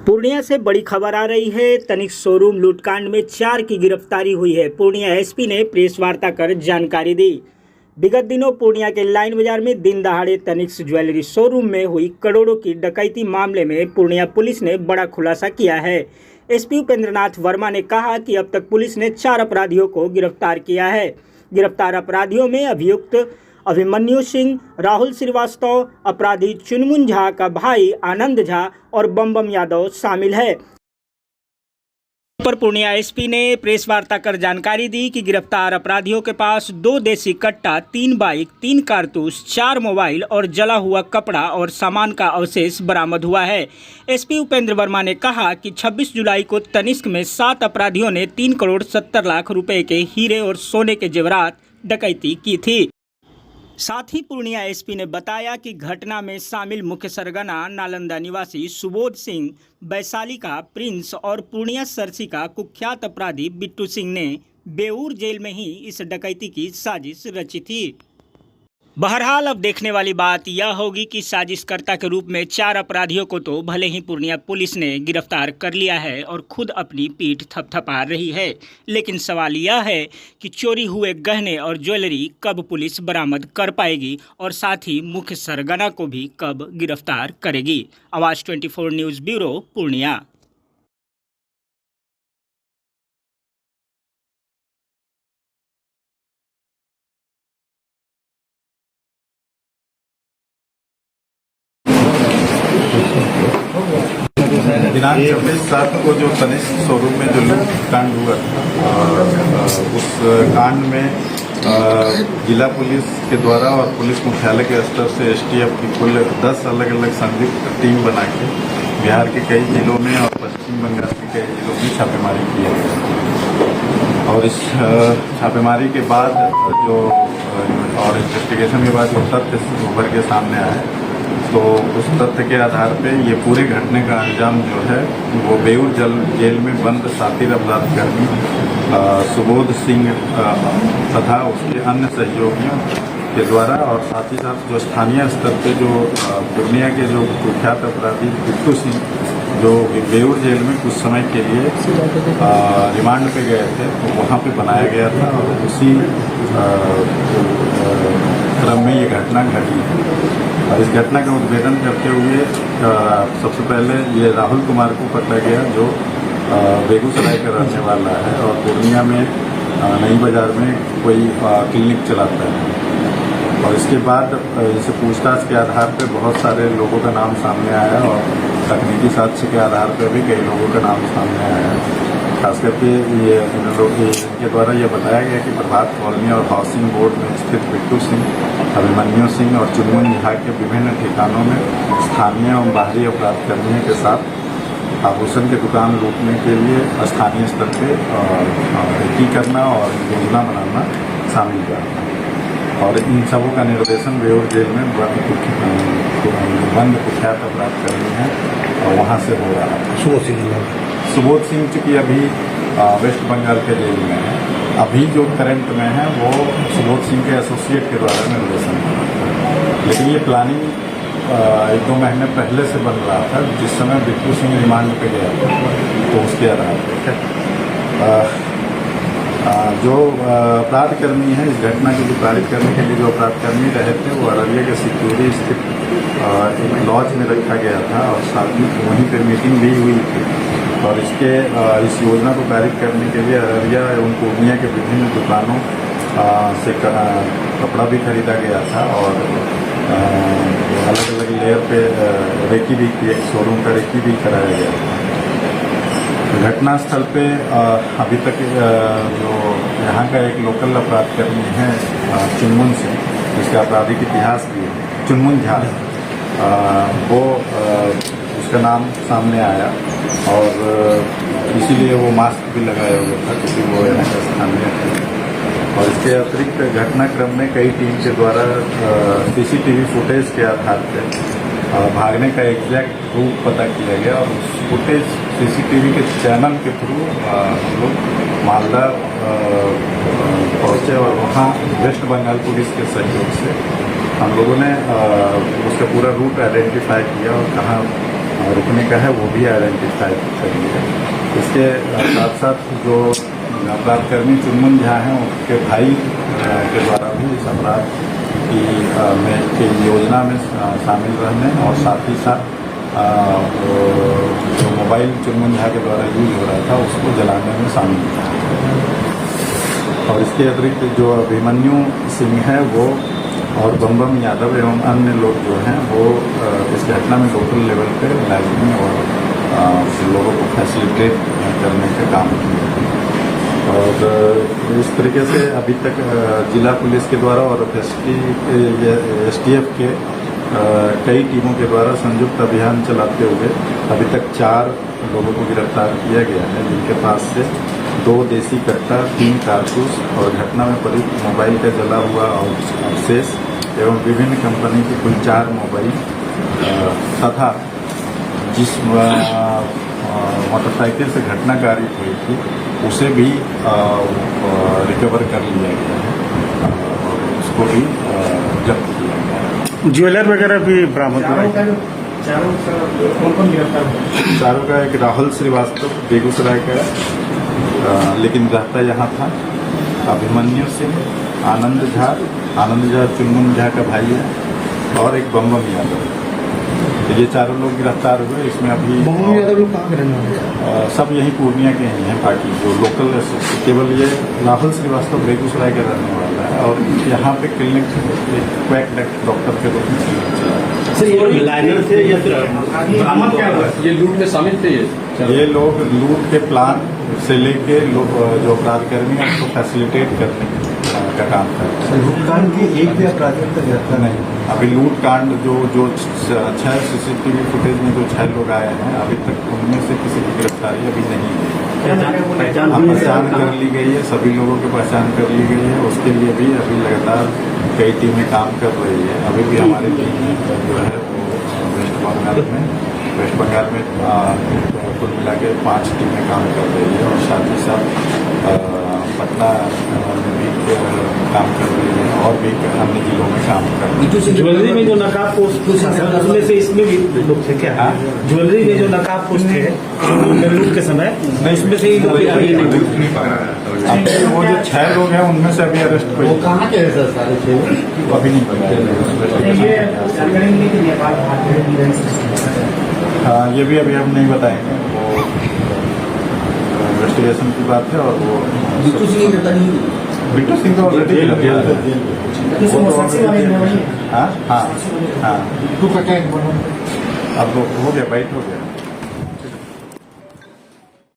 पूर्णिया से बड़ी खबर आ रही है। तनिष्क शोरूम लूटकांड में 4 की गिरफ्तारी हुई है। पूर्णिया एसपी ने प्रेस वार्ता कर जानकारी दी। विगत दिनों पूर्णिया के लाइन बाजार में दिन दहाड़े तनिष्क ज्वेलरी शोरूम में हुई करोड़ों की डकैती मामले में पूर्णिया पुलिस ने बड़ा खुलासा किया है। एसपी उपेंद्र नाथ वर्मा ने कहा कि अब तक पुलिस ने 4 अपराधियों को गिरफ्तार किया है। गिरफ्तार अपराधियों में अभियुक्त अभिमन्यु सिंह, राहुल श्रीवास्तव, अपराधी चुनमुन झा का भाई आनंद झा और बम यादव शामिल है। पर पूर्णिया एसपी ने प्रेस वार्ता कर जानकारी दी कि गिरफ्तार अपराधियों के पास 2 देसी कट्टा, 3 बाइक, 3 कारतूस, 4 मोबाइल और जला हुआ कपड़ा और सामान का अवशेष बरामद हुआ है। एसपी उपेंद्र वर्मा ने कहा कि 26 जुलाई को तनिष्क में 7 अपराधियों ने 3 करोड़ 70 लाख रुपए के हीरे और सोने के जेवरात डकैती की थी। साथ ही पूर्णिया एसपी ने बताया कि घटना में शामिल मुख्य सरगना नालंदा निवासी सुबोध सिंह, वैशाली का प्रिंस और पूर्णिया सरसी का कुख्यात अपराधी बिट्टू सिंह ने बेऊर जेल में ही इस डकैती की साजिश रची थी। बहरहाल अब देखने वाली बात यह होगी कि साजिशकर्ता के रूप में 4 अपराधियों को तो भले ही पूर्णिया पुलिस ने गिरफ्तार कर लिया है और खुद अपनी पीठ थपथपा रही है, लेकिन सवाल यह है कि चोरी हुए गहने और ज्वेलरी कब पुलिस बरामद कर पाएगी और साथ ही मुख्य सरगना को भी कब गिरफ्तार करेगी। आवाज 24 न्यूज़ ब्यूरो, पूर्णिया। दिनांक 26/7 को जो तनिष्क शोरूम में जो लूट कांड हुआ उस कांड में जिला पुलिस के द्वारा और पुलिस मुख्यालय के स्तर से एसटीएफ की कुल 10 अलग अलग संयुक्त टीम बना के बिहार के कई जिलों में और पश्चिम बंगाल के कई जिलों में छापेमारी की है। और इस छापेमारी के बाद जो और इन्वेस्टिगेशन के बाद जो तथ्य उभर के सामने आए, तो उस तथ्य के आधार पे ये पूरे घटने का अंजाम जो है वो बेऊर जेल में बंद शातिर अपराधकर्मी सुबोध सिंह तथा उसके अन्य सहयोगियों के द्वारा और साथ ही साथ जो स्थानीय स्तर पे जो पूर्णिया के जो कुख्यात अपराधी बिट्टू सिंह जो बेऊर जेल में कुछ समय के लिए रिमांड पे गए थे, तो वहाँ पे बनाया गया था और उसी क्रम में ये घटना घटी। और इस घटना का उद्भेदन करते हुए सबसे पहले ये राहुल कुमार को पकड़ा गया जो बेगूसराय का रहने वाला है और पूर्णिया में नई बाजार में कोई क्लिनिक चलाता है। और इसके बाद इसे पूछताछ के आधार पर बहुत सारे लोगों का नाम सामने आया और तकनीकी साक्ष्य के आधार पर भी कई लोगों का नाम सामने आया। खास करके ये इनके द्वारा ये बताया गया कि प्रभात कॉलोनी और हाउसिंग बोर्ड में स्थित बिट्टू सिंह, अभिमन्यु सिंह और चुनमुन झा के विभिन्न ठिकानों में स्थानीय एवं बाहरी अपराधकर्मियों के साथ आभूषण की दुकान लूटने के लिए स्थानीय स्तर पर रेकी करना और योजना बनाना शामिल था। और इन सबों का निर्देशन बेऊर जेल में बंद कुख्यात अपराधकर्मी है और वहाँ से हो रहा है। सुबोध सिंह चूँकि अभी वेस्ट बंगाल के जेल में है, अभी जो करंट में है वो सुबोध सिंह के एसोसिएट के द्वारा निर्देशन है। लेकिन ये प्लानिंग 1-2 महीने पहले से बन रहा था, जिस समय बिट्टू सिंह रिमांड पे गया था, तो उसके आधार पर जो अपराधकर्मी है, इस घटना को विताड़ित करने के लिए जो अपराधकर्मी रहे थे वो अररिया के सिक्योरी स्थित एक लॉज में रखा गया था और साथ ही वहीं पर मीटिंग भी हुई थी। और इस योजना को पारित करने के लिए अररिया एवं पूर्णिया के विभिन्न दुकानों से कपड़ा भी खरीदा गया था और अलग अलग लेयर पे रेकी भी की, एक शोरूम का रेकी भी कराया गया था। घटनास्थल पे अभी तक जो यहाँ का एक लोकल अपराधकर्मी है चुनमुन सिंह, जिसका आपराधिक इतिहास भी है, चुनमुन झा, वो उसका नाम सामने आया और इसीलिए वो मास्क भी लगाया हुआ था क्योंकि वो यहाँ का स्थानीय है। और इसके अतिरिक्त घटनाक्रम में कई टीम के द्वारा सीसीटीवी फुटेज के आधार पर भागने का एग्जैक्ट रूट पता किया गया और उस फुटेज सीसीटीवी के चैनल के थ्रू हम लोग मालदा पहुँचे और वहाँ वेस्ट बंगाल पुलिस के सहयोग से हम लोगों ने उसका पूरा रूट आइडेंटिफाई किया और कहाँ रुकने का है वो भी आइडेंटिफाई कर लिया। इसके साथ साथ जो अपराधकर्मी चुनमुन झा हैं उनके भाई के द्वारा भी इस अपराध की योजना में शामिल रहने और साथ ही साथ जो मोबाइल चुनमुन झा के द्वारा यूज हो रहा था उसको जलाने में शामिल था। और इसके अतिरिक्त जो अभिमन्यु सिंह है वो और बम यादव एवं अन्य लोग जो हैं वो इस घटना में लोकल लेवल पे लैगिंग और लोगों को फैसिलिटेट करने का काम किया। और इस तरीके से अभी तक जिला पुलिस के द्वारा और एसटीएफ के कई टीमों के द्वारा संयुक्त अभियान चलाते हुए अभी तक 4 लोगों को गिरफ्तार किया गया है, जिनके पास से 2 देसी कट्टा, 3 कारतूस और घटना में प्रयुक्त मोबाइल का जला हुआ अवशेष एवं विभिन्न कंपनी की कुल 4 मोबाइल तथा जिस मोटरसाइकिल से घटना कारित हुई थी उसे भी रिकवर कर लिया गया है और उसको भी जब्त किया गया है। ज्वेलर वगैरह भी बरामद हुआ है। चारों का एक राहुल श्रीवास्तव बेगूसराय का लेकिन रहता यहाँ था, अभिमन्यु सिंह, आनंद झा चुनमुन झा का भाई है और एक बम यादव। तो ये चारों लोग गिरफ्तार हुए। इसमें अभी यादव लोग कहाँ के रहने वाले हैं? सब यही पूर्णिया के ही हैं पार्टी जो लोकल, केवल ये राहुल श्रीवास्तव बेगूसराय का रहने वाला है और यहाँ पे क्लिनिक क्वैक डॉक्टर के रूप में क्लिनिक चला रहा है। सर ये लाइनर थे या फिर बरामद क्या हुआ? ये लूट में शामिल थे ये लोग लूट के प्लान से लेके जो अपराधकर्मी हैं उसको फैसिलिटेट करने का काम करते हैं। लूट कांड के एक भी अपराधी तक गिरफ्तार नहीं, अभी लूट कांड जो 6 सीसीटीवी फुटेज में जो 6 लोग आए हैं अभी तक उनमें से किसी की गिरफ्तारी अभी नहीं है। पहचान कर ली गई है, सभी लोगों की पहचान कर ली गई है। उसके लिए भी अभी लगातार कई टीमें काम कर रही है। अभी भी हमारी टीम जो है वो वेस्ट बंगाल में कुल मिला के 5 टीमें काम कर रही है और साथ ही साथ पटना में भी काम कर रही है और भी अन्य जिलों में काम कर रही है। ज्वेलरी में जो नकाब पोस्ट उसमें से इसमें भी लोग थे क्या? ज्वेलरी में जो नकाब पोस्ट थे लूट के समय इसमें से ही लोग वो जो 6 लोग हैं उनमें से अभी अरेस्ट हुए। कहाँ के हैं सर सारे 6? अभी नहीं पता। हाँ, ये भी अभी हम नहीं बताएंगे, वो इन्वेस्टिगेशन की बात है। और वो बिट्टू सिंह तो ऑलरेडी हाँ, अब हो गया, बाइट हो गया।